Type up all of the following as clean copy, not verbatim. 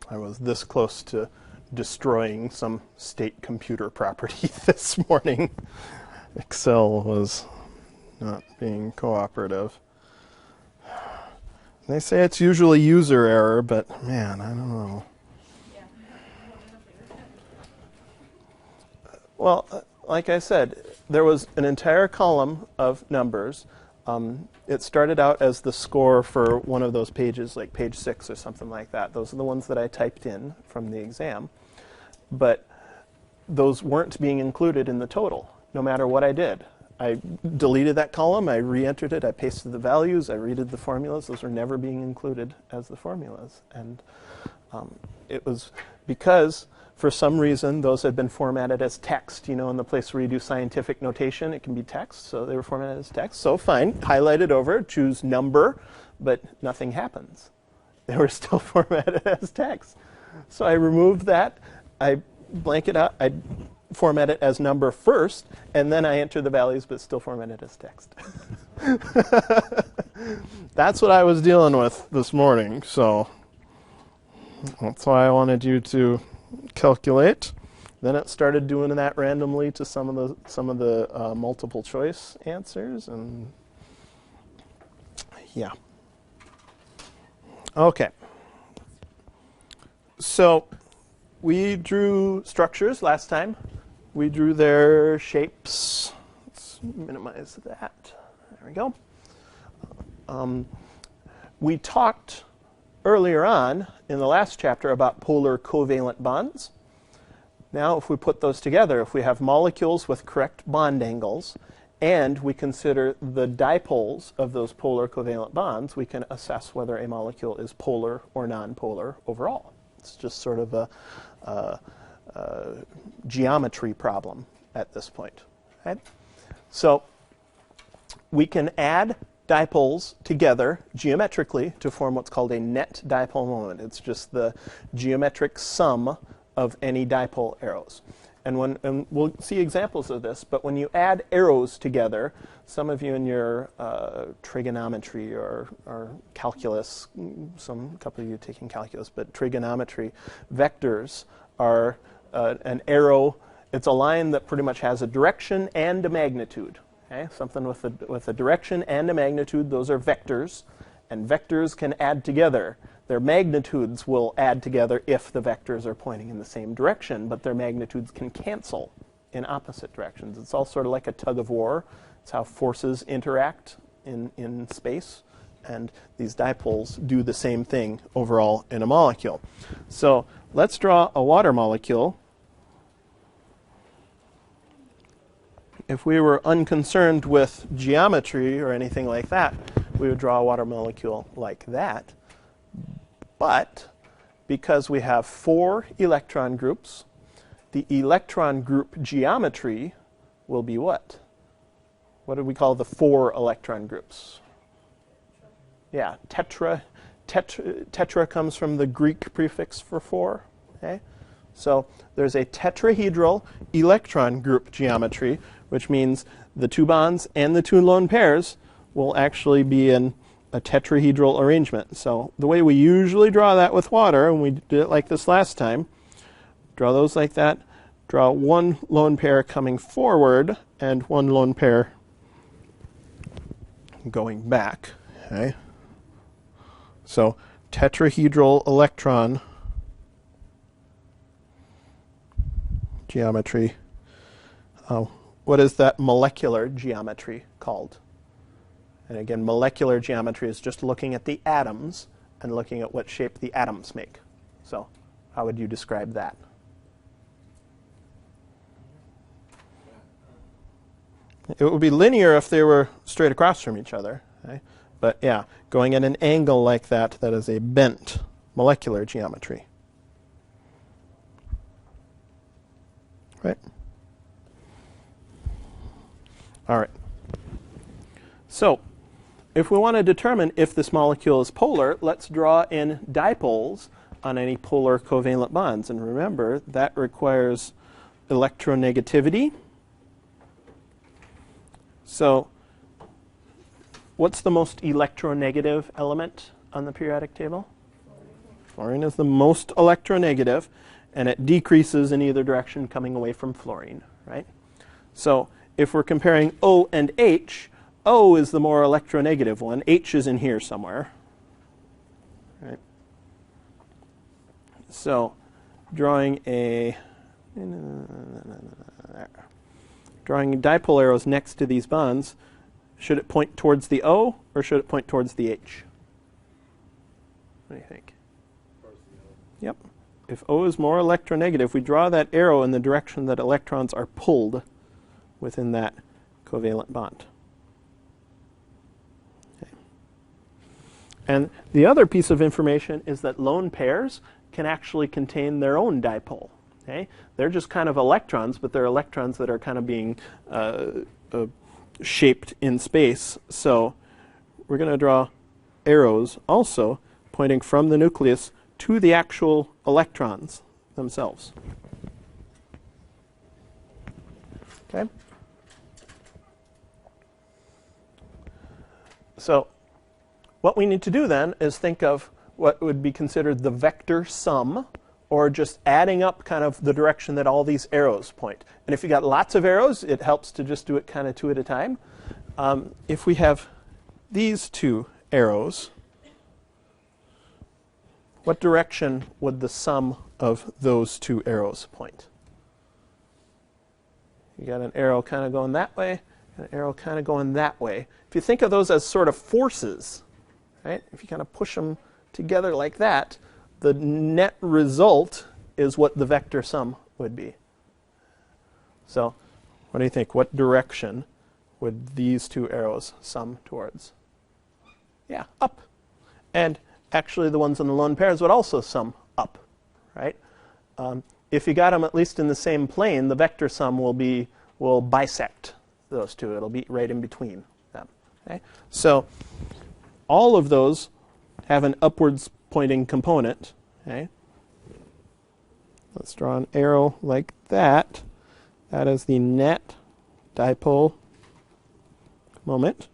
I was this close to destroying some state computer property this morning. Excel was not being cooperative. They say it's usually user error, but man, I don't know. Well, like I said, there was an entire column of numbers. It started out as the score for one of those pages, like page 6 or something like that. Those are the ones that I typed in from the exam. But those weren't being included in the total, no matter what I did. I deleted that column, I re-entered it, I pasted the values, I redid the formulas. Those were never being included as the formulas. And it was because, for some reason, those had been formatted as text. You know, in the place where you do scientific notation, it can be text. So they were formatted as text. So fine, highlight it over, choose number, but nothing happens. They were still formatted as text. So I removed that. I blank it out. I format it as number first, and then I enter the values, but still format it as text. That's what I was dealing with this morning. So that's why I wanted you to calculate. Then it started doing that randomly to some of the multiple choice answers, and yeah. Okay. So we drew structures last time. We drew their shapes. Let's minimize that. There we go. We talked earlier on in the last chapter about polar covalent bonds. Now, if we put those together, if we have molecules with correct bond angles, and we consider the dipoles of those polar covalent bonds, we can assess whether a molecule is polar or nonpolar overall. It's just sort of a geometry problem at this point. Right? So we can add dipoles together geometrically to form what's called a net dipole moment. It's just the geometric sum of any dipole arrows. And we'll see examples of this, but when you add arrows together, some of you in your trigonometry or calculus, a couple of you taking calculus, but trigonometry, vectors are an arrow. It's a line that pretty much has a direction and a magnitude. Okay? Something with a direction and a magnitude, those are vectors, and vectors can add together. Their magnitudes will add together if the vectors are pointing in the same direction, but their magnitudes can cancel in opposite directions. It's all sort of like a tug of war. It's how forces interact in space, and these dipoles do the same thing overall in a molecule. So let's draw a water molecule. If we were unconcerned with geometry or anything like that, we would draw a water molecule like that. But because we have 4 electron groups, the electron group geometry will be what? What do we call the 4 electron groups? Yeah, tetra. Tetra comes from the Greek prefix for 4. Okay? So there's a tetrahedral electron group geometry, which means the 2 bonds and the 2 lone pairs will actually be in a tetrahedral arrangement. So the way we usually draw that with water, and we did it like this last time, draw those like that, draw 1 lone pair coming forward and 1 lone pair going back. Okay? So tetrahedral electron geometry. What is that molecular geometry called? And again, molecular geometry is just looking at the atoms and looking at what shape the atoms make. So how would you describe that? It would be linear if they were straight across from each other. Okay? But yeah, going at an angle like that, that is a bent molecular geometry. Right? All right. So if we want to determine if this molecule is polar, let's draw in dipoles on any polar covalent bonds. And remember, that requires electronegativity. So what's the most electronegative element on the periodic table? Fluorine is the most electronegative, and it decreases in either direction coming away from fluorine, right? So if we're comparing O and H, O is the more electronegative one. H is in here somewhere, right? So drawing dipole arrows next to these bonds, should it point towards the O or should it point towards the H? What do you think? Yep. If O is more electronegative, we draw that arrow in the direction that electrons are pulled within that covalent bond. Okay. And the other piece of information is that lone pairs can actually contain their own dipole. Okay? They're just kind of electrons, but they're electrons that are kind of being shaped in space. So we're going to draw arrows also pointing from the nucleus to the actual electrons themselves. Okay? So what we need to do then is think of what would be considered the vector sum, or just adding up kind of the direction that all these arrows point. And if you got lots of arrows, it helps to just do it kind of two at a time. If we have these two arrows, what direction would the sum of those two arrows point? You got an arrow kind of going that way, and an arrow kind of going that way. If you think of those as sort of forces, right? If you kind of push them together like that, the net result is what the vector sum would be. So what do you think? What direction would these two arrows sum towards? Yeah, up. And actually the ones in the lone pairs would also sum up, right? If you got them at least in the same plane, the vector sum will bisect those two. It'll be right in between them. Okay? So all of those have an upwards pointing component. Okay? Let's draw an arrow like that. That is the net dipole moment.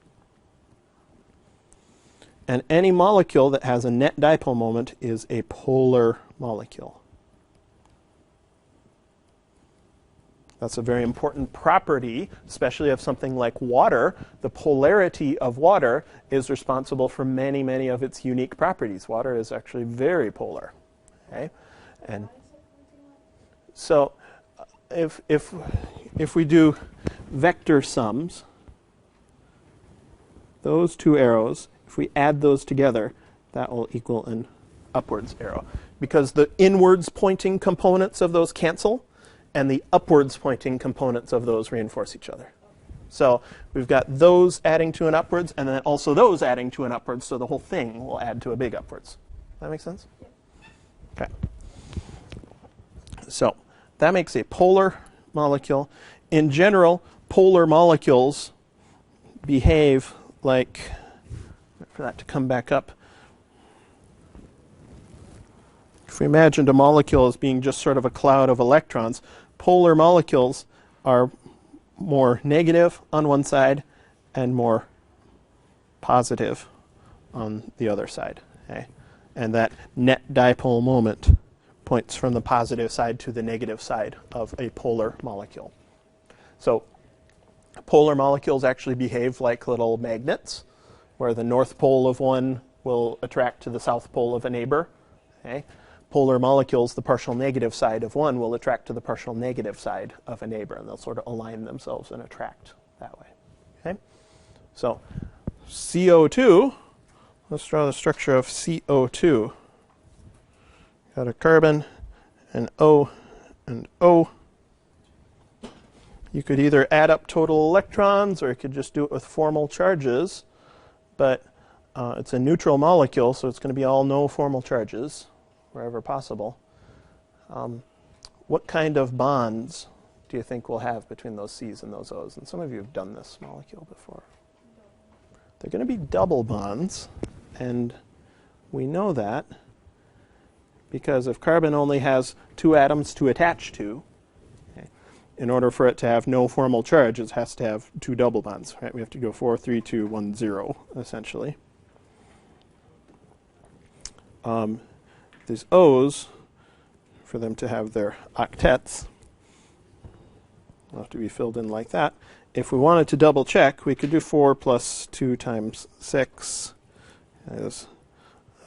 And any molecule that has a net dipole moment is a polar molecule. That's a very important property, especially of something like water. The polarity of water is responsible for many, many of its unique properties. Water is actually very polar. Okay? And so if we do vector sums, those two arrows, if we add those together, that will equal an upwards arrow. Because the inwards pointing components of those cancel, and the upwards pointing components of those reinforce each other. So we've got those adding to an upwards, and then also those adding to an upwards, so the whole thing will add to a big upwards. Does that make sense? Okay. So that makes a polar molecule. In general, polar molecules behave like, for that to come back up, if we imagined a molecule as being just sort of a cloud of electrons, polar molecules are more negative on one side and more positive on the other side. Okay? And that net dipole moment points from the positive side to the negative side of a polar molecule. So polar molecules actually behave like little magnets, where the north pole of one will attract to the south pole of a neighbor. Okay? Polar molecules, the partial negative side of one will attract to the partial negative side of a neighbor, and they'll sort of align themselves and attract that way. Okay? So CO2, let's draw the structure of CO2. Got a carbon, an O, and O. You could either add up total electrons, or you could just do it with formal charges, but it's a neutral molecule, so it's going to be all no formal charges wherever possible. What kind of bonds do you think we'll have between those C's and those O's? And some of you have done this molecule before. They're going to be double bonds, and we know that because if carbon only has two atoms to attach to, okay, in order for it to have no formal charge, it has to have two double bonds. Right? We have to go 4, 3, 2, 1, 0, essentially. these O's, for them to have their octets, they'll have to be filled in like that. If we wanted to double check, we could do 4 plus 2 times 6 is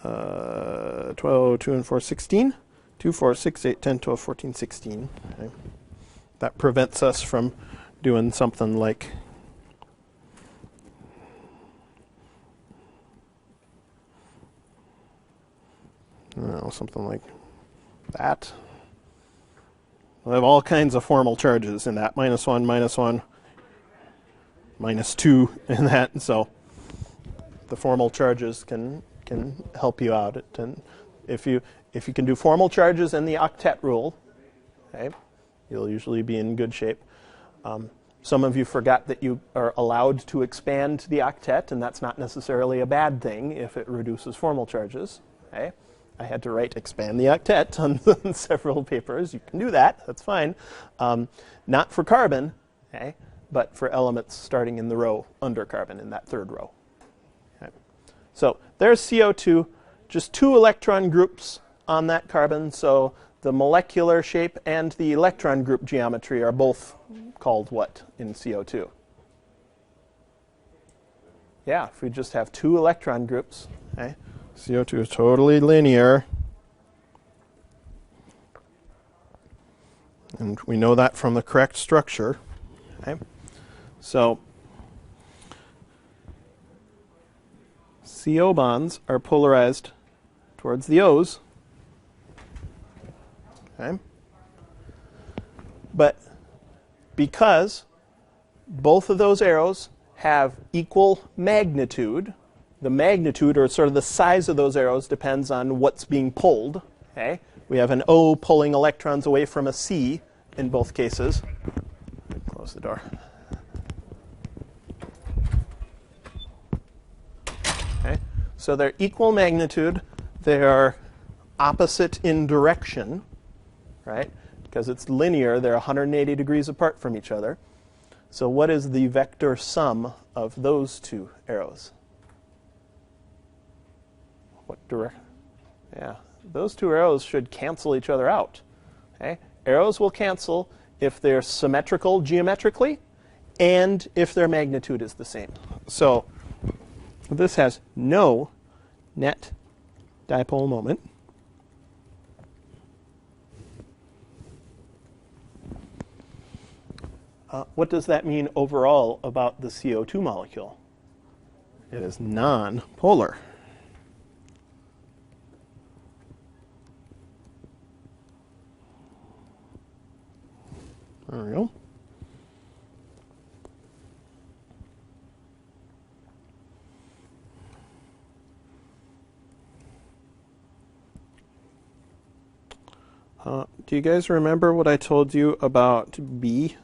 12, 2 and 4, 16. 2, 4, 6, 8, 10, 12, 14, 16. Okay. That prevents us from doing something like something like that. We'll have all kinds of formal charges in that. -1, -1, -2 in that. And so the formal charges can help you out. And if you can do formal charges and the octet rule, okay, you'll usually be in good shape. Some of you forgot that you are allowed to expand the octet, and that's not necessarily a bad thing if it reduces formal charges. Okay? I had to write expand the octet on several papers. You can do that. That's fine. Not for carbon, okay, but for elements starting in the row under carbon, in that third row. Okay. So there's CO2, just 2 electron groups on that carbon. So the molecular shape and the electron group geometry are both called what in CO2? Yeah, if we just have 2 electron groups, okay, CO2 is totally linear. And we know that from the correct structure. Okay. So CO bonds are polarized towards the O's. Okay. But because both of those arrows have equal magnitude, the magnitude, or sort of the size of those arrows, depends on what's being pulled. Okay? We have an O pulling electrons away from a C in both cases. Close the door. Okay? So they're equal magnitude. They are opposite in direction, right? Because it's linear, they're 180 degrees apart from each other. So what is the vector sum of those 2 arrows? What direction? Yeah, those 2 arrows should cancel each other out. Okay? Arrows will cancel if they're symmetrical geometrically and if their magnitude is the same. So this has no net dipole moment. What does that mean overall about the CO2 molecule? It is non-polar. There we go. Do you guys remember what I told you about B?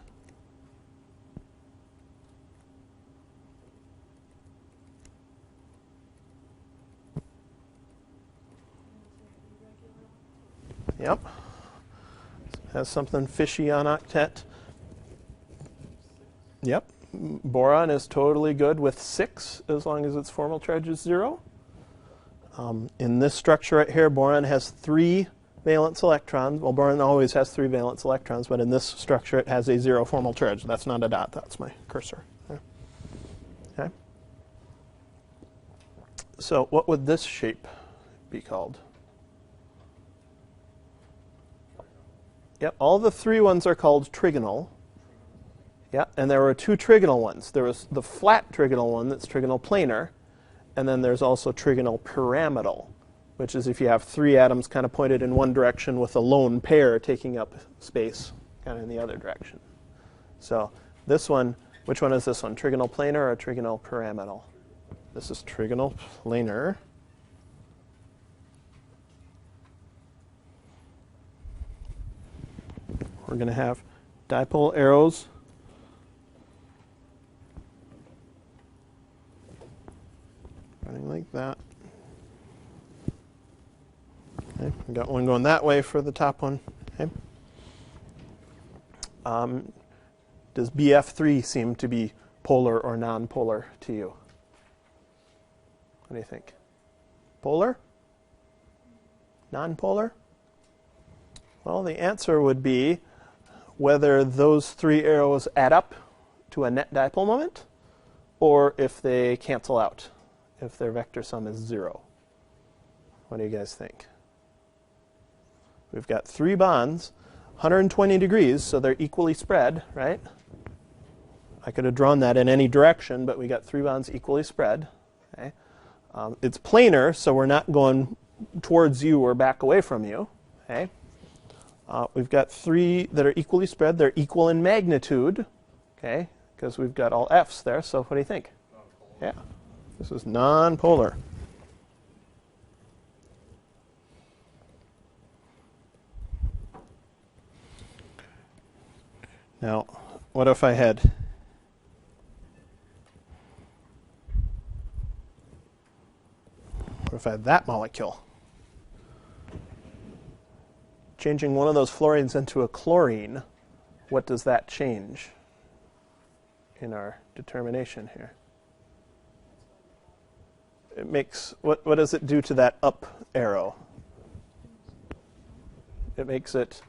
Yep. Has something fishy on octet. Yep. Boron is totally good with 6 as long as its formal charge is 0. In this structure right here, boron has 3 valence electrons. Well, boron always has 3 valence electrons, but in this structure it has a 0 formal charge. That's not a dot, that's my cursor. Okay. So what would this shape be called? Yep, all the 3 ones are called trigonal. Yeah, and there were 2 trigonal ones. There was the flat trigonal one that's trigonal planar, and then there's also trigonal pyramidal, which is if you have 3 atoms kind of pointed in one direction with a lone pair taking up space kind of in the other direction. So this one, which one is this one? Trigonal planar or trigonal pyramidal? This is trigonal planar. We're going to have dipole arrows running like that. Okay, we got one going that way for the top one. Okay. Does BF3 seem to be polar or non-polar to you? What do you think? Polar? Nonpolar? Well, the answer would be whether those three arrows add up to a net dipole moment or if they cancel out, if their vector sum is 0. What do you guys think? We've got three bonds, 120 degrees, so they're equally spread, right? I could have drawn that in any direction, but we got three bonds equally spread. Okay? It's planar, so we're not going towards you or back away from you. Okay? We've got three that are equally spread. They're equal in magnitude, okay? Because we've got all F's there. So what do you think? Non-polar. Yeah, this is nonpolar. Now, what if I had that molecule? Changing one of those fluorines into a chlorine, what does that change in our determination here? It makes, what does it do to that up arrow? It makes it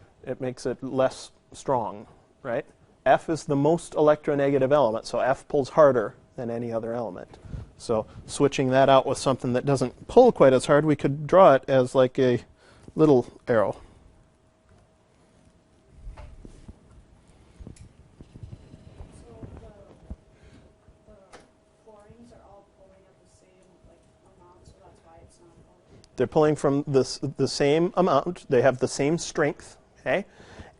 less strong, right? F is the most electronegative element, so F pulls harder than any other element. So switching that out with something that doesn't pull quite as hard, we could draw it as like a little arrow. They're pulling from the same amount. They have the same strength, okay,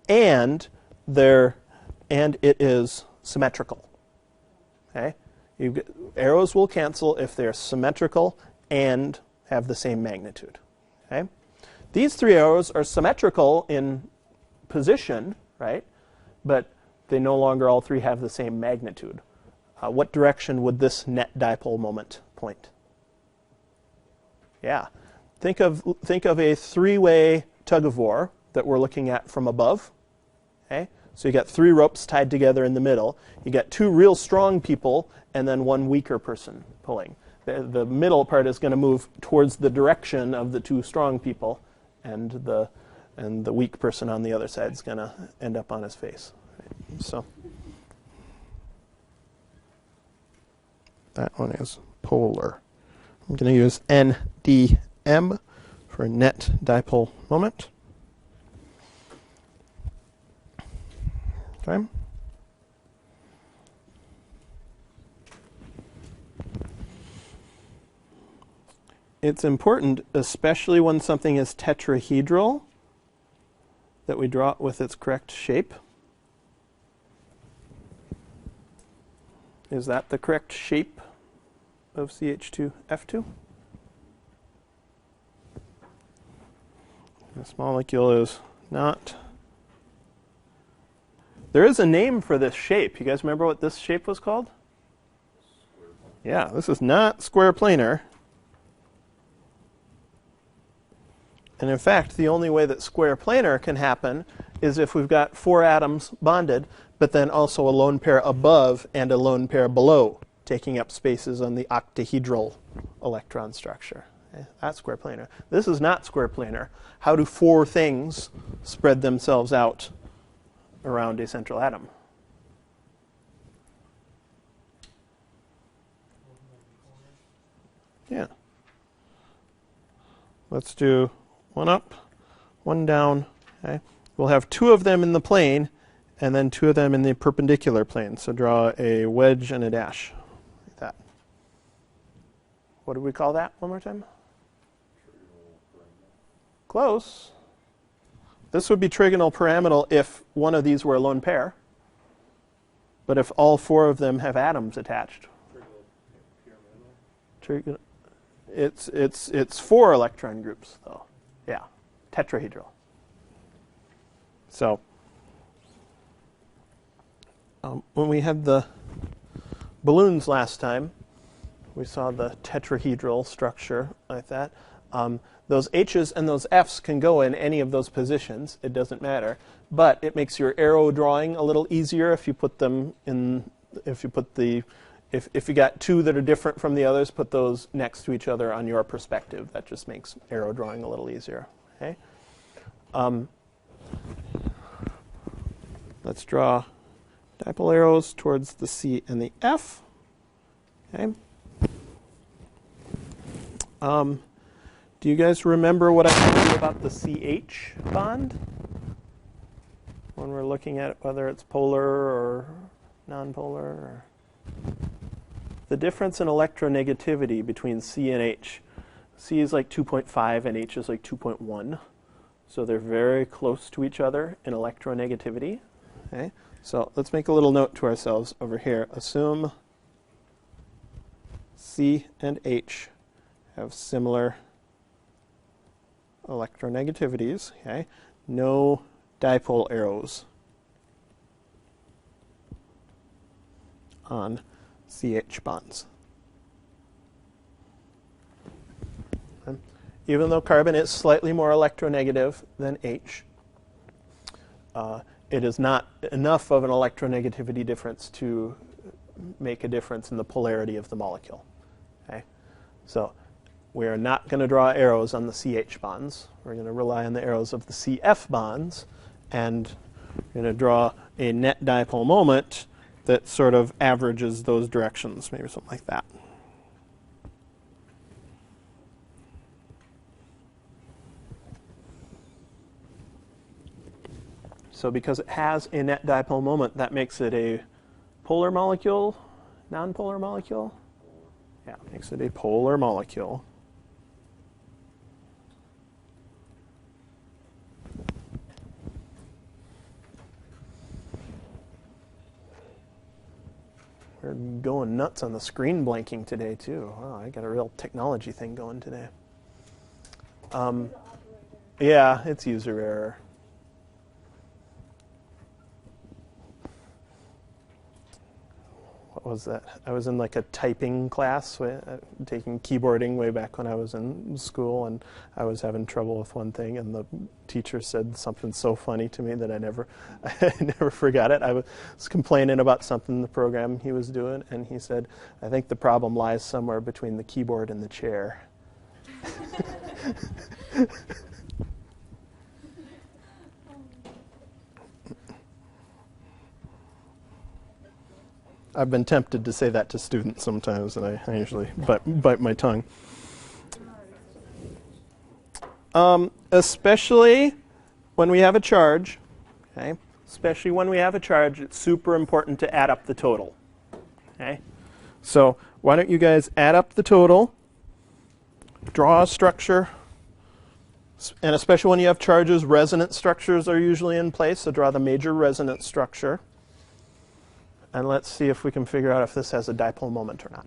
and it is symmetrical. Okay, arrows will cancel if they're symmetrical and have the same magnitude. Okay, these three arrows are symmetrical in position, right, but they no longer all three have the same magnitude. What direction would this net dipole moment point? Yeah. Think of a three-way tug-of-war that we're looking at from above. Okay? So you got three ropes tied together in the middle. You got two real strong people and then one weaker person pulling. The middle part is going to move towards the direction of the two strong people, and the weak person on the other side is going to end up on his face. Right? So that one is polar. I'm going to use NdM for net dipole moment. Okay. It's important, especially when something is tetrahedral, that we draw it with its correct shape. Is that the correct shape of CH2F2? This molecule is not. There is a name for this shape. You guys remember what this shape was called? Yeah, this is not square planar. And in fact, the only way that square planar can happen is if we've got four atoms bonded, but then also a lone pair above and a lone pair below, taking up spaces on the octahedral electron structure. Okay, that's square planar. This is not square planar. How do four things spread themselves out around a central atom? Yeah. Let's do one up, one down. Okay. We'll have two of them in the plane and then two of them in the perpendicular plane. So draw a wedge and a dash like that. What do we call that one more time? Close. This would be trigonal pyramidal if one of these were a lone pair. But if all four of them have atoms attached. It's four electron groups, though. Yeah, tetrahedral. So when we had the balloons last time, we saw the tetrahedral structure like that. Those H's and those F's can go in any of those positions. It doesn't matter. But it makes your arrow drawing a little easier if you put them in, if you got two that are different from the others, put those next to each other on your perspective. That just makes arrow drawing a little easier. Okay. Let's draw dipole arrows towards the C and the F. Okay. Do you guys remember what I told you about the CH bond? When we're looking at whether it's polar or nonpolar? Or the difference in electronegativity between C and H. C is like 2.5 and H is like 2.1. So they're very close to each other in electronegativity. Okay. So let's make a little note to ourselves over here. Assume C and H have similar electronegativities. Okay. No dipole arrows on CH bonds. Okay. Even though carbon is slightly more electronegative than H, it is not enough of an electronegativity difference to make a difference in the polarity of the molecule. Okay? So we are not going to draw arrows on the CH bonds. We're going to rely on the arrows of the CF bonds, and we're going to draw a net dipole moment that sort of averages those directions, maybe something like that. So because it has a net dipole moment, that makes it a polar molecule, nonpolar molecule? Yeah, makes it a polar molecule. We're going nuts on the screen blanking today, too. Wow, I got a real technology thing going today. Yeah, it's user error. What was that? I was in like a typing class, taking keyboarding way back when I was in school, and I was having trouble with one thing, and the teacher said something so funny to me that I never forgot it. I was complaining about something in the program he was doing, and he said, "I think the problem lies somewhere between the keyboard and the chair." I've been tempted to say that to students sometimes, and I usually bite my tongue. Especially when we have a charge, okay? Especially when we have a charge, it's super important to add up the total, okay? So why don't you guys add up the total, draw a structure, and especially when you have charges, resonance structures are usually in place, so draw the major resonance structure. And let's see if we can figure out if this has a dipole moment or not.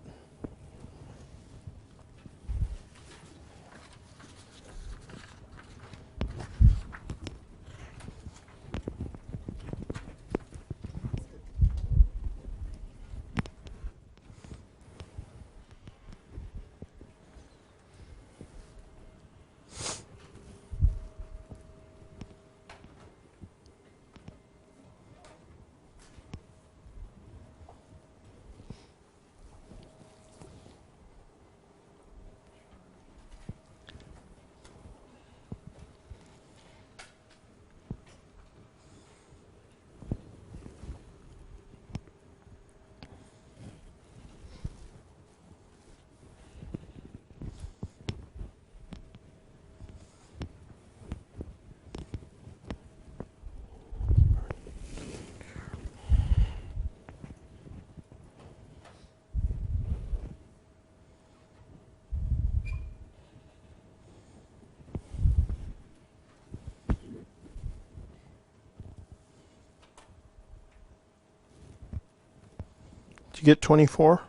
Did you get 24?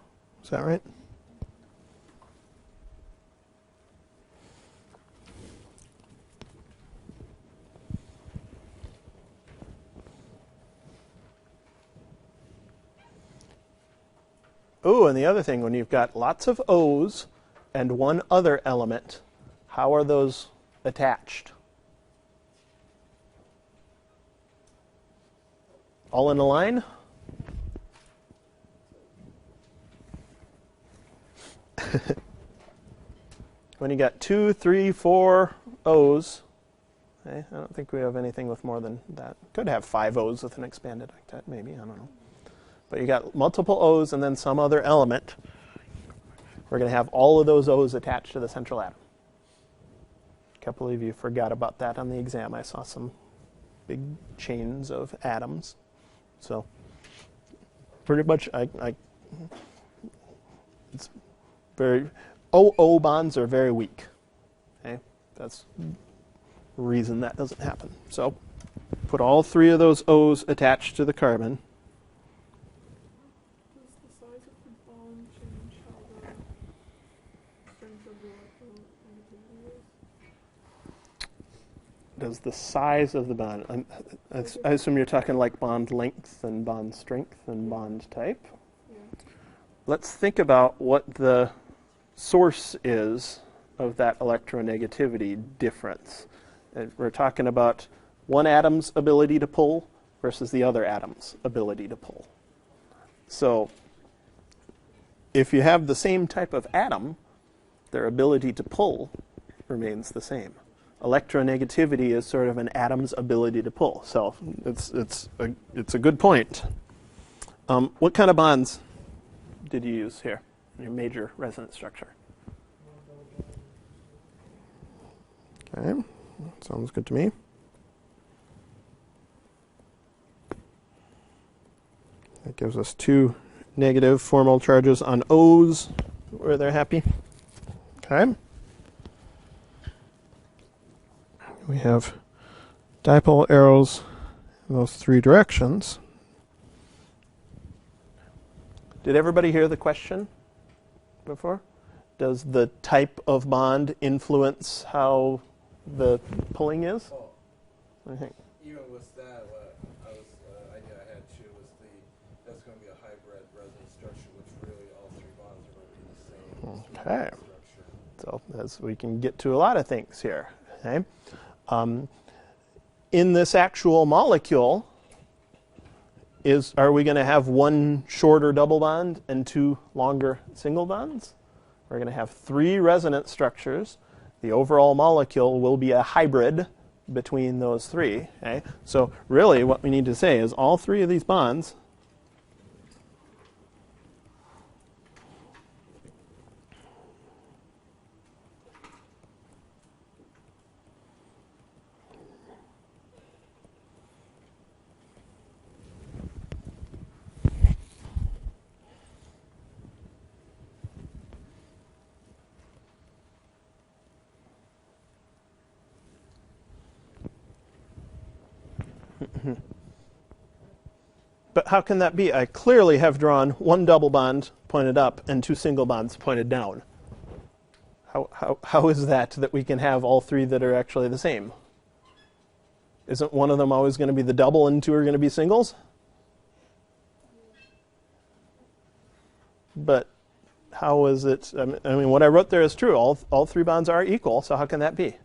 Is that right? Oh, and the other thing, when you've got lots of O's and one other element, how are those attached? All in a line? When you got 2, 3, 4 O's Okay? I don't think we have anything with more than that. Could have 5 O's with an expanded octet, maybe, I don't know. But you got multiple O's and then some other element. We're going to have all of those O's attached to the central atom. A couple of you forgot about that on the exam. I saw some big chains of atoms. So pretty much, it's very, O bonds are very weak. Okay, that's the reason that doesn't happen. So put all 3 of those O's attached to the carbon. Does the size of the bond change how the strength of the electronegativity is? Does the size of the bond, I assume you're talking like bond length and bond strength and bond type. Yeah. Let's think about what the source is of that electronegativity difference. We're talking about one atom's ability to pull versus the other atom's ability to pull. So if you have the same type of atom, their ability to pull remains the same. Electronegativity is sort of an atom's ability to pull. So it's a good point. What kind of bonds did you use here in your major resonance structure? Okay, sounds good to me. That gives us 2 negative formal charges on O's where they're happy. Okay. We have dipole arrows in those 3 directions. Did everybody hear the question before? Does the type of bond influence how the pulling is? Oh, I think. even with that, what idea I had too was that's going to be a hybrid resonance structure, which really all 3 bonds are going to be the same. Okay. Structure. So as we can get to a lot of things here. Okay. In this actual molecule, are we going to have 1 shorter double bond and 2 longer single bonds? We're going to have 3 resonance structures. The overall molecule will be a hybrid between those 3. Okay? So really what we need to say is all 3 of these bonds But how can that be? I clearly have drawn 1 double bond pointed up and 2 single bonds pointed down. How is that we can have all 3 that are actually the same? Isn't one of them always going to be the double and 2 are going to be singles? But how is it? I mean, what I wrote there is true. All 3 bonds are equal, so how can that be?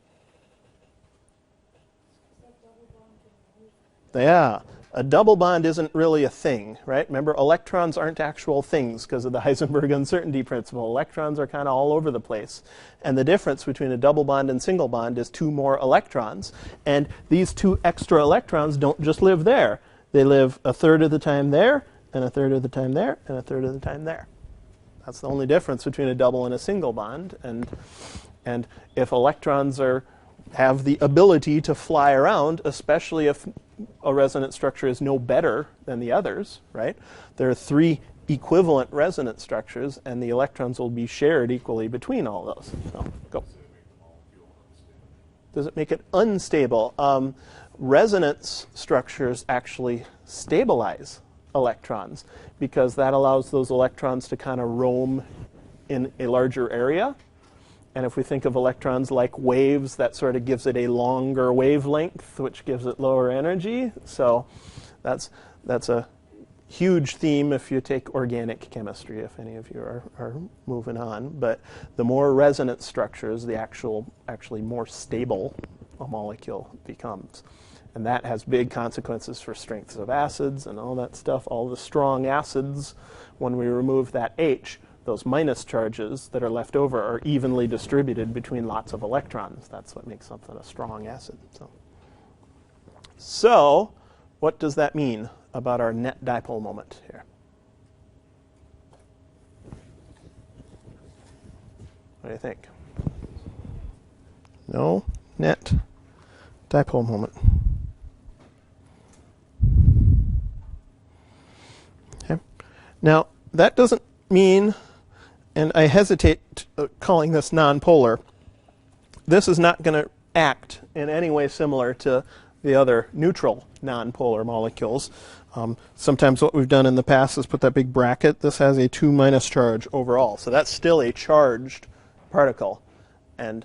Yeah. A double bond isn't really a thing, right? Remember, electrons aren't actual things because of the Heisenberg uncertainty principle. Electrons are kind of all over the place. And the difference between a double bond and single bond is 2 more electrons. And these 2 extra electrons don't just live there. They live a third of the time there, and a third of the time there, and a third of the time there. That's the only difference between a double and a single bond. And if electrons have the ability to fly around, especially if a resonance structure is no better than the others, right? There are 3 equivalent resonance structures, and the electrons will be shared equally between all those. So, go. Does it make it unstable? Resonance structures actually stabilize electrons because that allows those electrons to kind of roam in a larger area. And if we think of electrons like waves, that sort of gives it a longer wavelength, which gives it lower energy. So that's a huge theme if you take organic chemistry, if any of you are moving on. But the more resonance structures, the actually more stable a molecule becomes. And that has big consequences for strengths of acids and all that stuff. All the strong acids, when we remove that H, those minus charges that are left over are evenly distributed between lots of electrons. That's what makes something a strong acid. So So what does that mean about our net dipole moment here? What do you think? No net dipole moment. Okay. Now, that doesn't mean, and I hesitate calling this nonpolar, this is not going to act in any way similar to the other neutral nonpolar molecules. Sometimes what we've done in the past is put that big bracket. This has a 2- charge overall, so that's still a charged particle. And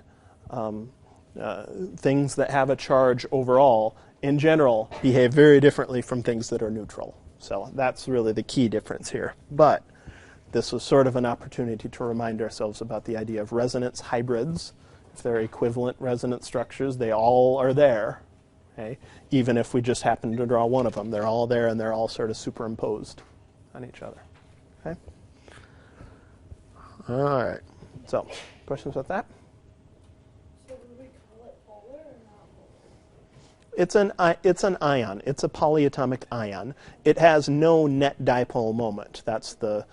things that have a charge overall, in general, behave very differently from things that are neutral. So that's really the key difference here. But this was sort of an opportunity to remind ourselves about the idea of resonance hybrids. If they're equivalent resonance structures, they all are there. Okay? Even if we just happen to draw one of them, they're all there and they're all sort of superimposed on each other. Okay? All right. So, questions about that? So would we call it polar or not polar? It's an ion. It's a polyatomic ion. It has no net dipole moment. That's the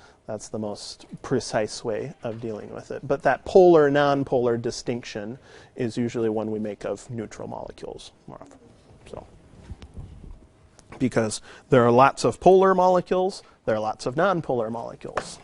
most precise way of dealing with it. But that polar-nonpolar distinction is usually one we make of neutral molecules more often. So, because there are lots of polar molecules, there are lots of nonpolar molecules.